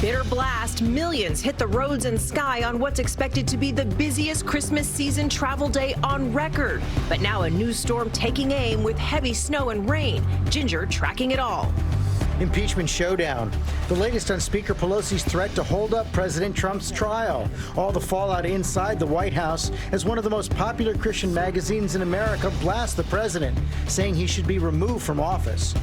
Bitter blast, millions hit the roads and sky on what's expected to be the busiest Christmas season travel day on record. But now a new storm taking aim with heavy snow and rain. Ginger tracking it all. Impeachment showdown. The latest on Speaker Pelosi's threat to hold up President Trump's trial. All the fallout inside the White House as one of the most popular Christian magazines in America blasts the president, saying he should be removed from office.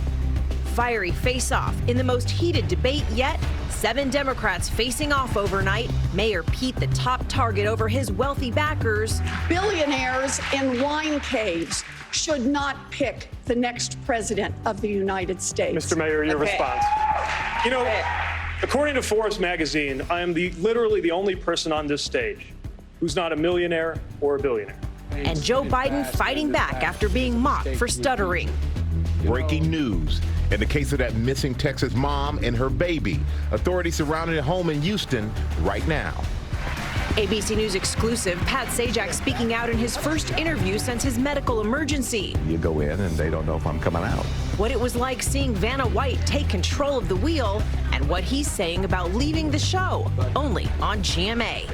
Fiery face-off in the most heated debate yet. 7 Democrats facing off overnight. Mayor Pete the top target over his wealthy backers. Billionaires in wine caves should not pick the next president of the United States. Mr. Mayor, your response. You know, according to Forbes magazine, I am literally the only person on this stage who's not a millionaire or a billionaire. And Joe Biden fighting back after being mocked for stuttering. Breaking news. In the case of that missing Texas mom and her baby, authorities surrounding a home in Houston right now. ABC News exclusive, Pat Sajak speaking out in his first interview since his medical emergency. You go in and they don't know if I'm coming out. What it was like seeing Vanna White take control of the wheel and what he's saying about leaving the show, only on GMA.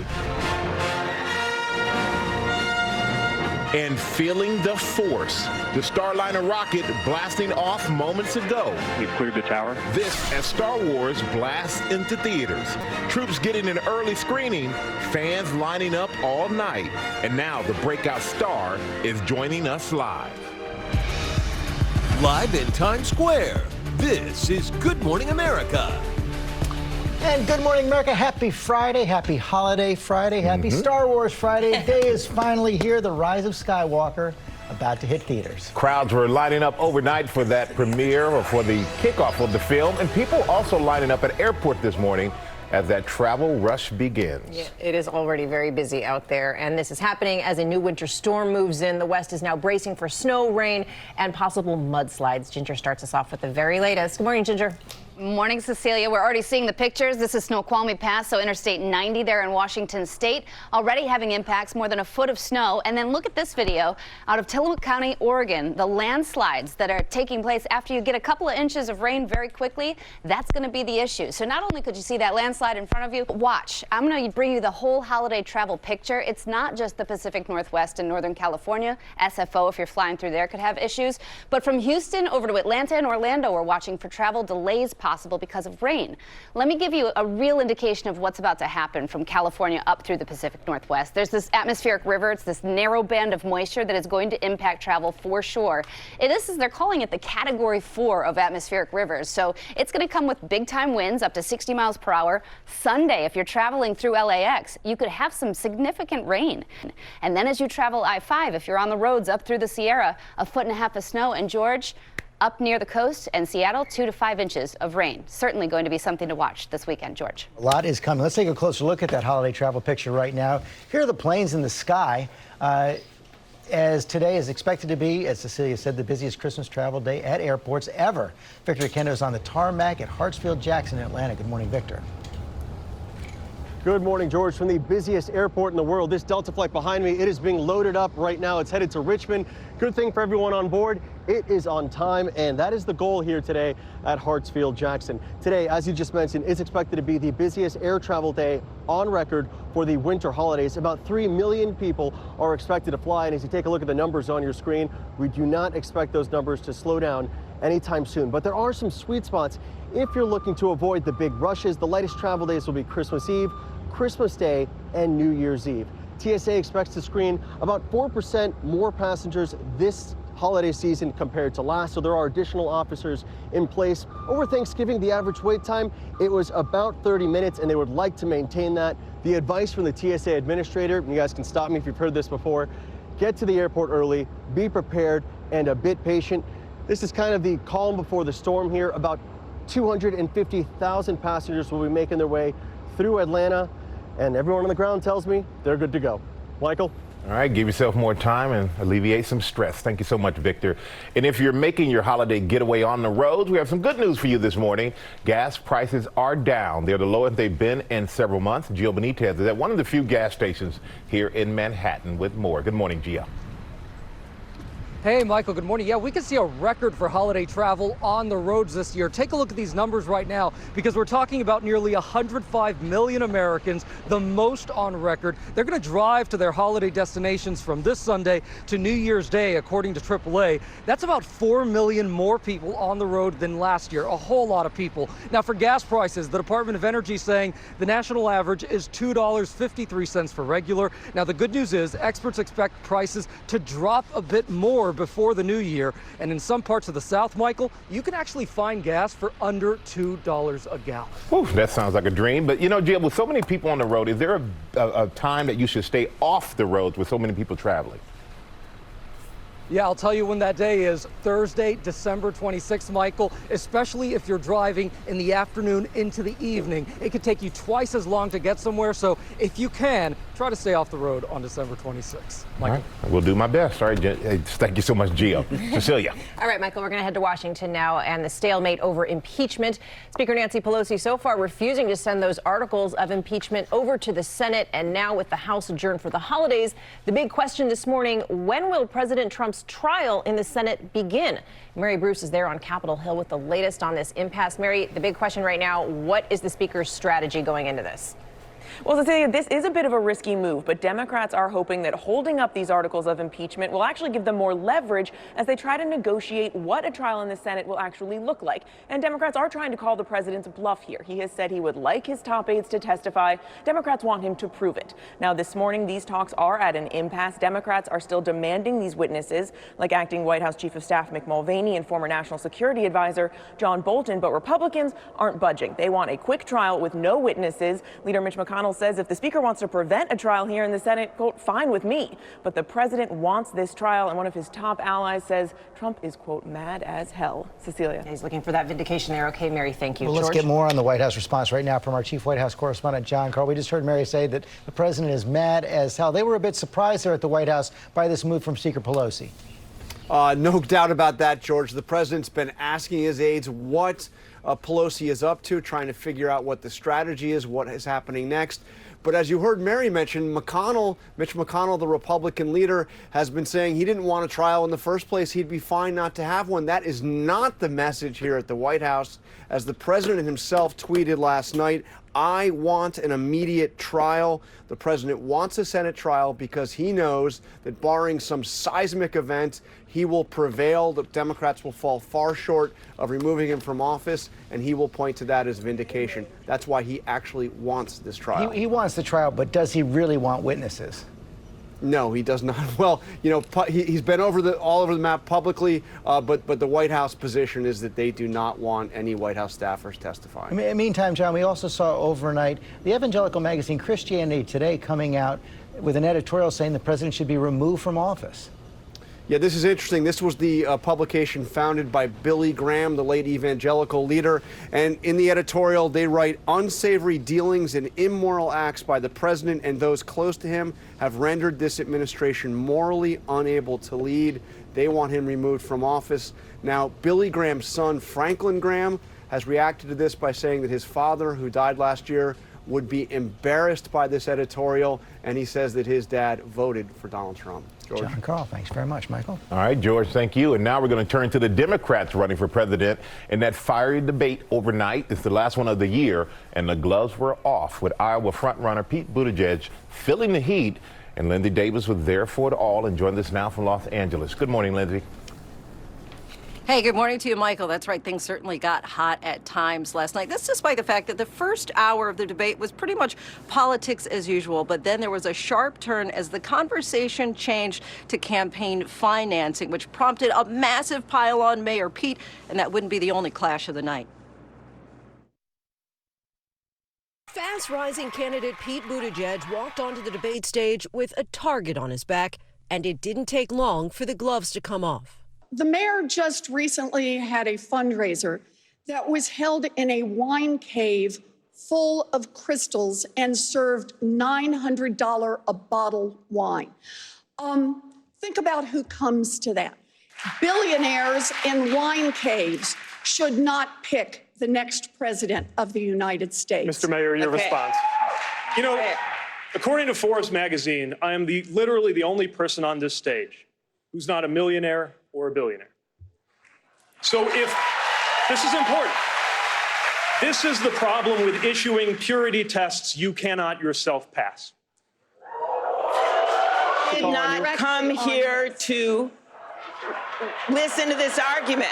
And feeling the force. The Starliner rocket blasting off moments ago. We've cleared the tower. This as Star Wars blasts into theaters. Troops getting an early screening, fans lining up all night. And now the breakout star is joining us live. Live in Times Square, this is Good Morning America. And Good Morning America, happy Friday, happy holiday Friday, happy Star Wars Friday. Day is finally here, The Rise of Skywalker, about to hit theaters. Crowds were lining up overnight for that premiere or for the kickoff of the film, and people also lining up at airport this morning as that travel rush begins. Yeah, it is already very busy out there, and this is happening as a new winter storm moves in. The West is now bracing for snow, rain, and possible mudslides. Ginger starts us off with the very latest. Good morning, Ginger. Morning, Cecilia. We're already seeing the pictures. This is Snoqualmie Pass, so Interstate 90 there in Washington State, already having impacts, more than a foot of snow. And then look at this video out of Tillamook County, Oregon, the landslides that are taking place after you get a couple of inches of rain very quickly. That's going to be the issue. So not only could you see that landslide in front of you, watch. I'm going to bring you the whole holiday travel picture. It's not just the Pacific Northwest and Northern California. SFO, if you're flying through there, could have issues. But from Houston over to Atlanta and Orlando, we're watching for travel delays possible because of rain. Let me give you a real indication of what's about to happen from California up through the Pacific Northwest. There's this atmospheric river. It's this narrow band of moisture that is going to impact travel for sure. They're calling it the Category 4 of atmospheric rivers. So it's going to come with big time winds up to 60 miles per hour. Sunday, if you're traveling through LAX, you could have some significant rain. And then as you travel I-5, if you're on the roads up through the Sierra, 1.5 feet of snow. And George, up near the coast and Seattle, 2 to 5 inches of rain. Certainly going to be something to watch this weekend, George. A lot is coming. Let's take a closer look at that holiday travel picture right now. Here are the planes in the sky. As today is expected to be, as Cecilia said, the busiest Christmas travel day at airports ever. Victor Kendo is on the tarmac at Hartsfield-Jackson in Atlanta. Good morning, Victor. Good morning, George. From the busiest airport in the world, this Delta flight behind me, it is being loaded up right now. It's headed to Richmond. Good thing for everyone on board, it is on time, and that is the goal here today at Hartsfield-Jackson. Today, as you just mentioned, is expected to be the busiest air travel day on record for the winter holidays. About 3 million people are expected to fly, and as you take a look at the numbers on your screen, we do not expect those numbers to slow down anytime soon. But there are some sweet spots if you're looking to avoid the big rushes. The lightest travel days will be Christmas Eve, Christmas Day, and New Year's Eve. TSA expects to screen about 4% more passengers this holiday season compared to last, so there are additional officers in place. Over Thanksgiving, the average wait time, it was about 30 minutes, and they would like to maintain that. The advice from the TSA administrator, and you guys can stop me if you've heard this before, get to the airport early, be prepared, and a bit patient. This is kind of the calm before the storm here. About 250,000 passengers will be making their way through Atlanta, and everyone on the ground tells me they're good to go. Michael? All right, give yourself more time and alleviate some stress. Thank you so much, Victor. And if you're making your holiday getaway on the roads, we have some good news for you this morning. Gas prices are down. They're the lowest they've been in several months. Gio Benitez is at one of the few gas stations here in Manhattan with more. Good morning, Gio. Hey, Michael, good morning. Yeah, we can see a record for holiday travel on the roads this year. Take a look at these numbers right now, because we're talking about nearly 105 million Americans, the most on record. They're going to drive to their holiday destinations from this Sunday to New Year's Day, according to AAA. That's about 4 million more people on the road than last year, a whole lot of people. Now, for gas prices, the Department of Energy saying the national average is $2.53 for regular. Now, the good news is experts expect prices to drop a bit more before the new year. And in some parts of the South, Michael, you can actually find gas for under $2 a gallon. Whew, that sounds like a dream. But, you know, Jill, with so many people on the road, is there a time that you should stay off the roads with so many people traveling? Yeah, I'll tell you when that day is. Thursday, December 26th, Michael, especially if you're driving in the afternoon into the evening. It could take you twice as long to get somewhere. So if you can, try to stay off the road on December 26th. Michael. All right, we'll do my best. All right, thank you so much, Gio. Cecilia. All right, Michael, we're going to head to Washington now and the stalemate over impeachment. Speaker Nancy Pelosi so far refusing to send those articles of impeachment over to the Senate. And now with the House adjourned for the holidays, the big question this morning, when will President Trump's trial in the Senate begin? Mary Bruce is there on Capitol Hill with the latest on this impasse. Mary, the big question right now, what is the Speaker's strategy going into this? Well, Cecilia, this is a bit of a risky move, but Democrats are hoping that holding up these articles of impeachment will actually give them more leverage as they try to negotiate what a trial in the Senate will actually look like. And Democrats are trying to call the president's bluff here. He has said he would like his top aides to testify. Democrats want him to prove it. Now, this morning, these talks are at an impasse. Democrats are still demanding these witnesses, like acting White House Chief of Staff Mick Mulvaney and former National Security Advisor John Bolton. But Republicans aren't budging. They want a quick trial with no witnesses. Leader Mitch McConnell says if the Speaker wants to prevent a trial here in the Senate, quote, fine with me. But the president wants this trial, and one of his top allies says Trump is, quote, mad as hell. Cecilia. He's looking for that vindication there. Okay, Mary, thank you. Well, let's get more on the White House response right now from our chief White House correspondent, John Carl. We just heard Mary say that the president is mad as hell. They were a bit surprised there at the White House by this move from Speaker Pelosi. No doubt about that, George. The president's been asking his aides what Pelosi is up to, trying to figure out what the strategy is, what is happening next. But as you heard Mary mention, Mitch McConnell, the Republican leader, has been saying he didn't want a trial in the first place. He'd be fine not to have one. That is not the message here at the White House. As the president himself tweeted last night, I want an immediate trial. The president wants a Senate trial because he knows that barring some seismic event, he will prevail. The Democrats will fall far short of removing him from office, and he will point to that as vindication. That's why he actually wants this trial. He wants the trial, but does he really want witnesses? No, he does not. Well, you know, he's been all over the map publicly, but the White House position is that they do not want any White House staffers testifying. Meantime, John, we also saw overnight the evangelical magazine Christianity Today coming out with an editorial saying the president should be removed from office. Yeah, this is interesting. This was the publication founded by Billy Graham, the late evangelical leader. And in the editorial, they write, unsavory dealings and immoral acts by the president and those close to him have rendered this administration morally unable to lead. They want him removed from office. Now, Billy Graham's son, Franklin Graham, has reacted to this by saying that his father, who died last year, would be embarrassed by this editorial, and he says that his dad voted for Donald Trump. George. John Carl, thanks very much, Michael. All right, George, thank you. And now we're going to turn to the Democrats running for president in that fiery debate overnight. It's the last one of the year, and the gloves were off with Iowa frontrunner Pete Buttigieg feeling the heat, and Lindsey Davis was there for it all and joined us now from Los Angeles. Good morning, Lindsey. Hey, good morning to you, Michael. That's right. Things certainly got hot at times last night. That's despite the fact that the first hour of the debate was pretty much politics as usual. But then there was a sharp turn as the conversation changed to campaign financing, which prompted a massive pile on Mayor Pete. And that wouldn't be the only clash of the night. Fast-rising candidate Pete Buttigieg walked onto the debate stage with a target on his back, and it didn't take long for the gloves to come off. The mayor just recently had a fundraiser that was held in a wine cave full of crystals and served $900 a bottle wine. Think about who comes to that. Billionaires in wine caves should not pick the next president of the United States. Mr. Mayor, your response. You know, according to Forbes magazine, I am literally the only person on this stage who's not a millionaire, or a billionaire. So if this is important, this is the problem with issuing purity tests you cannot yourself pass. I did not come here to listen to this argument.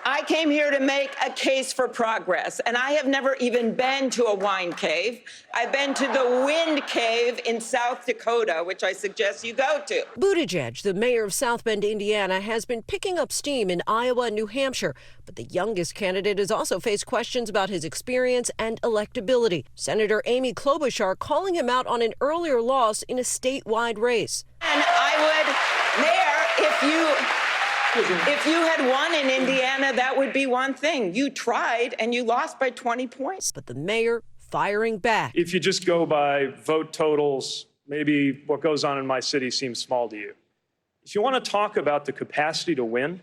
I came here to make a case for progress, and I have never even been to a wine cave. I've been to the Wind Cave in South Dakota, which I suggest you go to. Buttigieg, the mayor of South Bend, Indiana, has been picking up steam in Iowa and New Hampshire, but the youngest candidate has also faced questions about his experience and electability. Senator Amy Klobuchar calling him out on an earlier loss in a statewide race. And I would, Mayor, if you had won in Indiana, that would be one thing. You tried and you lost by 20 points. But the mayor firing back. If you just go by vote totals, maybe what goes on in my city seems small to you. If you want to talk about the capacity to win,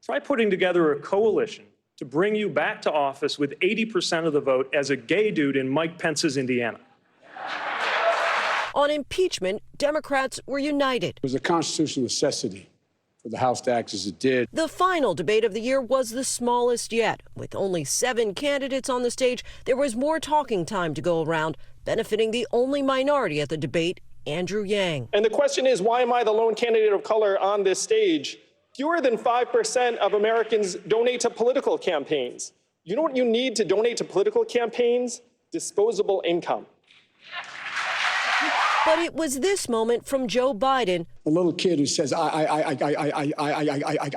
try putting together a coalition to bring you back to office with 80% of the vote as a gay dude in Mike Pence's Indiana. On impeachment, Democrats were united. It was a constitutional necessity for the House to act as it did. The final debate of the year was the smallest yet. With only 7 candidates on the stage, there was more talking time to go around, benefiting the only minority at the debate, Andrew Yang. And the question is, why am I the lone candidate of color on this stage? Fewer than 5% of Americans donate to political campaigns. You know what you need to donate to political campaigns? Disposable income. But it was this moment from Joe Biden. A little kid who says, I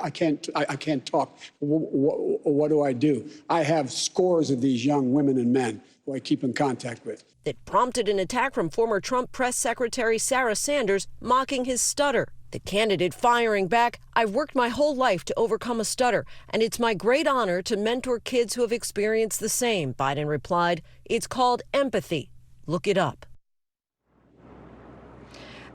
can't talk. What do I do? I have scores of these young women and men who I keep in contact with. That prompted an attack from former Trump press secretary Sarah Sanders, mocking his stutter. The candidate firing back, I've worked my whole life to overcome a stutter, and it's my great honor to mentor kids who have experienced the same, Biden replied. It's called empathy. Look it up.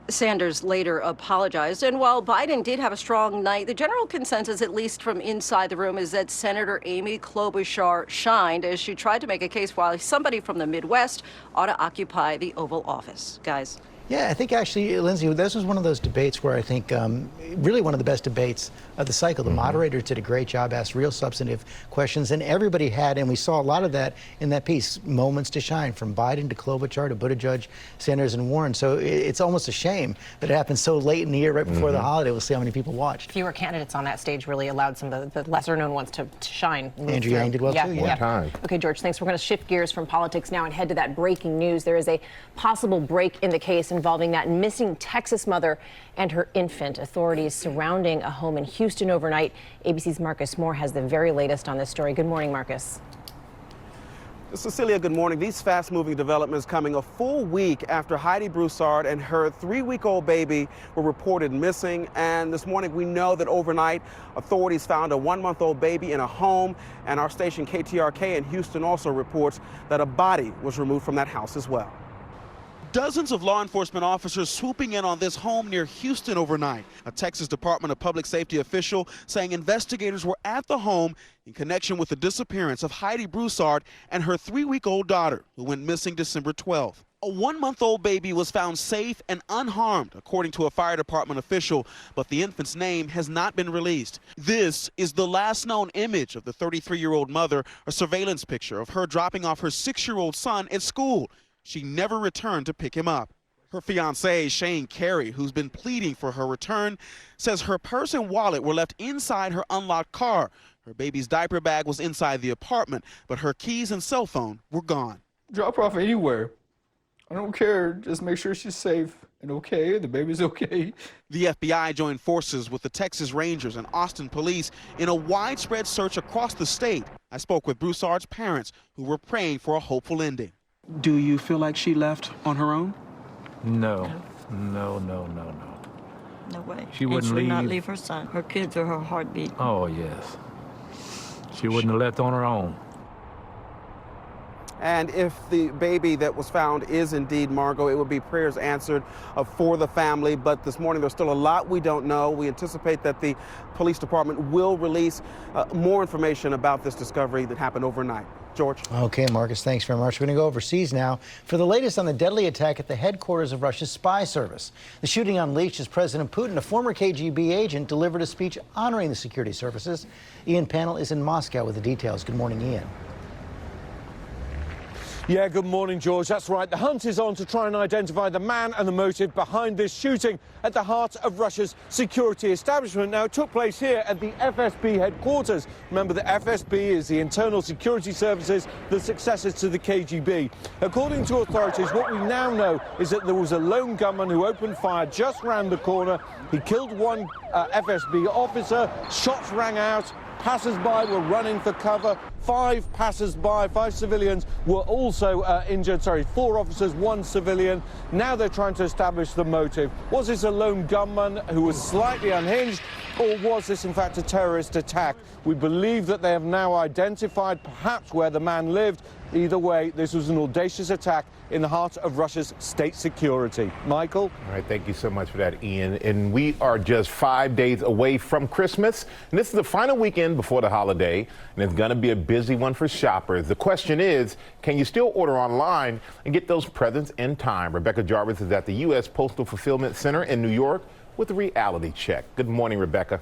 Sanders later apologized. And while Biden did have a strong night, the general consensus, at least from inside the room, is that Senator Amy Klobuchar shined as she tried to make a case why somebody from the Midwest ought to occupy the Oval Office. Guys. Yeah, I think actually, Lindsay, this was one of those debates where I think really one of the best debates of the cycle. The moderator did a great job, asked real substantive questions, and everybody had, and we saw a lot of that in that piece, moments to shine, from Biden to Klobuchar to Buttigieg, Sanders, and Warren. So it's almost a shame that it happened so late in the year, right before the holiday. We'll see how many people watched. Fewer candidates on that stage really allowed some of the lesser-known ones to shine. Andrew Yang did well, too. Yeah. Okay, George, thanks. We're going to shift gears from politics now and head to that breaking news. There is a possible break in the case involving that missing Texas mother and her infant. Authorities surrounding a home in Houston overnight. ABC's Marcus Moore has the very latest on this story. Good morning, Marcus. Cecilia, good morning. These fast-moving developments coming a full week after Heidi Broussard and her 3-week-old baby were reported missing. And this morning we know that overnight authorities found a 1-month-old baby in a home. And our station KTRK in Houston also reports that a body was removed from that house as well. Dozens of law enforcement officers swooping in on this home near Houston overnight. A Texas Department of Public Safety official saying investigators were at the home in connection with the disappearance of Heidi Broussard and her 3-week-old daughter, who went missing December 12th. A 1-month-old baby was found safe and unharmed, according to a fire department official, but the infant's name has not been released. This is the last known image of the 33-year-old mother, a surveillance picture of her dropping off her 6-year-old son at school. She never returned to pick him up. Her fiancé, Shane Carey, who's been pleading for her return, says her purse and wallet were left inside her unlocked car. Her baby's diaper bag was inside the apartment, but her keys and cell phone were gone. Drop her off anywhere. I don't care. Just make sure she's safe and okay. The baby's okay. The FBI joined forces with the Texas Rangers and Austin police in a widespread search across the state. I spoke with Broussard's parents, who were praying for a hopeful ending. Do you feel like she left on her own? No. No way. She wouldn't leave. not leave her son. Her kids are her heartbeat. Oh, yes. She wouldn't have left on her own. And if the baby that was found is indeed Margot, it would be prayers answered for the family. But this morning, there's still a lot we don't know. We anticipate that the police department will release more information about this discovery that happened overnight. George. Okay, Marcus, thanks very much. We're going to go overseas now for the latest on the deadly attack at the headquarters of Russia's spy service. The shooting unleashed as President Putin, a former KGB agent, delivered a speech honoring the security services. Ian Pannell is in Moscow with the details. Good morning, Ian. Yeah, good morning, George. That's right. The hunt is on to try and identify the man and the motive behind this shooting at the heart of Russia's security establishment. Now, it took place here at the FSB headquarters. Remember, the FSB is the Internal Security Services, the successors to the KGB. According to authorities, what we now know is that there was a lone gunman who opened fire just round the corner. He killed one FSB officer, shots rang out. Passers-by were running for cover. Five civilians were also injured. 4 officers, 1 civilian. Now they're trying to establish the motive. Was this a lone gunman who was slightly unhinged, or was this in fact a terrorist attack? We believe that they have now identified perhaps where the man lived. Either way, this was an audacious attack in the heart of Russia's state security. Michael? All right, thank you so much for that, Ian. And we are just 5 days away from Christmas. And this is the final weekend before the holiday, and it's going to be a busy one for shoppers. The question is, can you still order online and get those presents in time? Rebecca Jarvis is at the U.S. Postal Fulfillment Center in New York with a reality check. Good morning, Rebecca.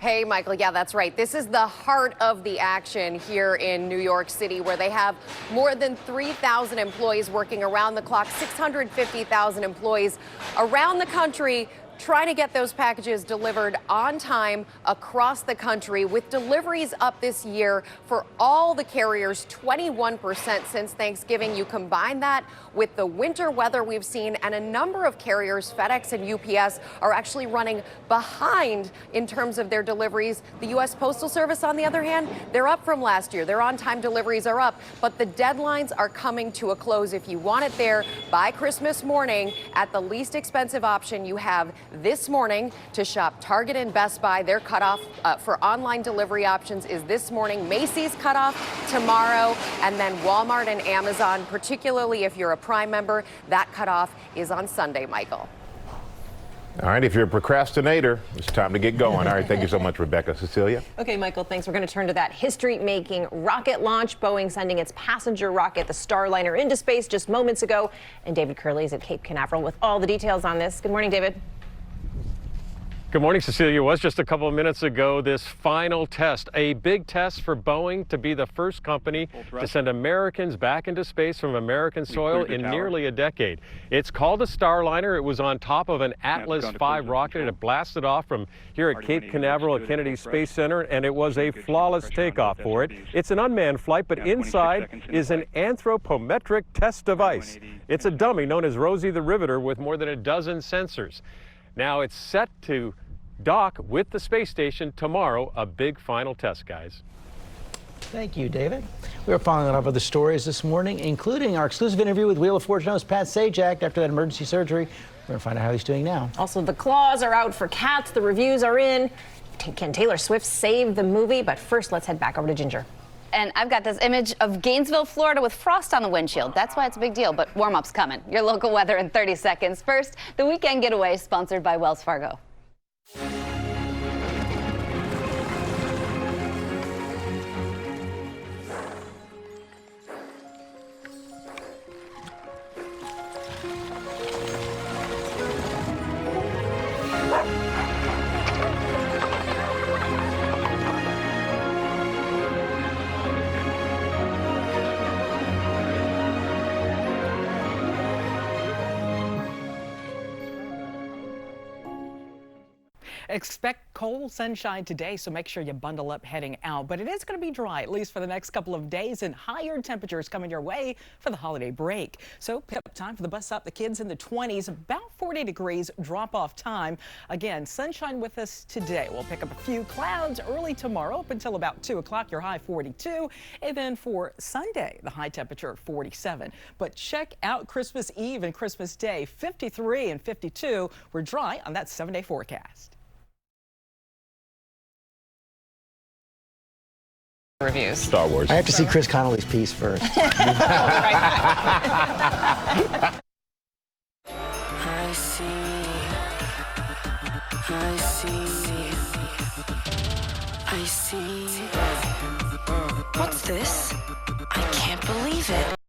Hey, Michael. Yeah, that's right. This is the heart of the action here in New York City, where they have more than 3,000 employees working around the clock, 650,000 employees around the country trying to get those packages delivered on time across the country, with deliveries up this year for all the carriers 21% since Thanksgiving. You combine that with the winter weather we've seen, and a number of carriers, FedEx and UPS, are actually running behind in terms of their deliveries. The U.S. Postal Service, on the other hand, they're up from last year. Their on-time deliveries are up, but the deadlines are coming to a close. If you want it there by Christmas morning at the least expensive option, you have this morning to shop Target and Best Buy. Their cutoff for online delivery options is this morning. Macy's cutoff tomorrow, and then Walmart and Amazon, particularly if you're a Prime member, that cutoff is on Sunday, Michael. All right, if you're a procrastinator, it's time to get going. All right, thank you so much, Rebecca. Cecilia? Okay, Michael, thanks. We're going to turn to that history-making rocket launch. Boeing sending its passenger rocket, the Starliner, into space just moments ago. And David Curley is at Cape Canaveral with all the details on this. Good morning, David. Good morning, Cecilia. It was just a couple of minutes ago, this final test, a big test for Boeing to be the first company to send Americans back into space from American soil in nearly a decade. It's called a Starliner. It was on top of an Atlas V rocket. It blasted off from here at Cape Canaveral at Kennedy Space Center, and it was a flawless takeoff for it. It's an unmanned flight, but inside is an anthropometric test device. It's a dummy known as Rosie the Riveter with more than a dozen sensors. Now it's set to dock with the space station tomorrow, a big final test, guys. Thank you, David. We are following up other stories this morning, including our exclusive interview with Wheel of Fortune host Pat Sajak after that emergency surgery. We're going to find out how he's doing now. Also, the claws are out for Cats. The reviews are in. Can Taylor Swift save the movie? But first, let's head back over to Ginger. And I've got this image of Gainesville, Florida with frost on the windshield. That's why it's a big deal, but warm-up's coming. Your local weather in 30 seconds. First, the weekend getaway sponsored by Wells Fargo. Expect cold sunshine today, so make sure you bundle up heading out. But it is going to be dry, at least for the next couple of days, and higher temperatures coming your way for the holiday break. So pick up time for the bus stop. The kids in the 20s, about 40 degrees drop-off time. Again, sunshine with us today. We'll pick up a few clouds early tomorrow up until about 2 o'clock, your high 42. And then for Sunday, the high temperature 47. But check out Christmas Eve and Christmas Day, 53 and 52. We're dry on that 7-day forecast. reviews. Star Wars. I have to see Chris Connolly's piece first. I see. What's this? I can't believe it.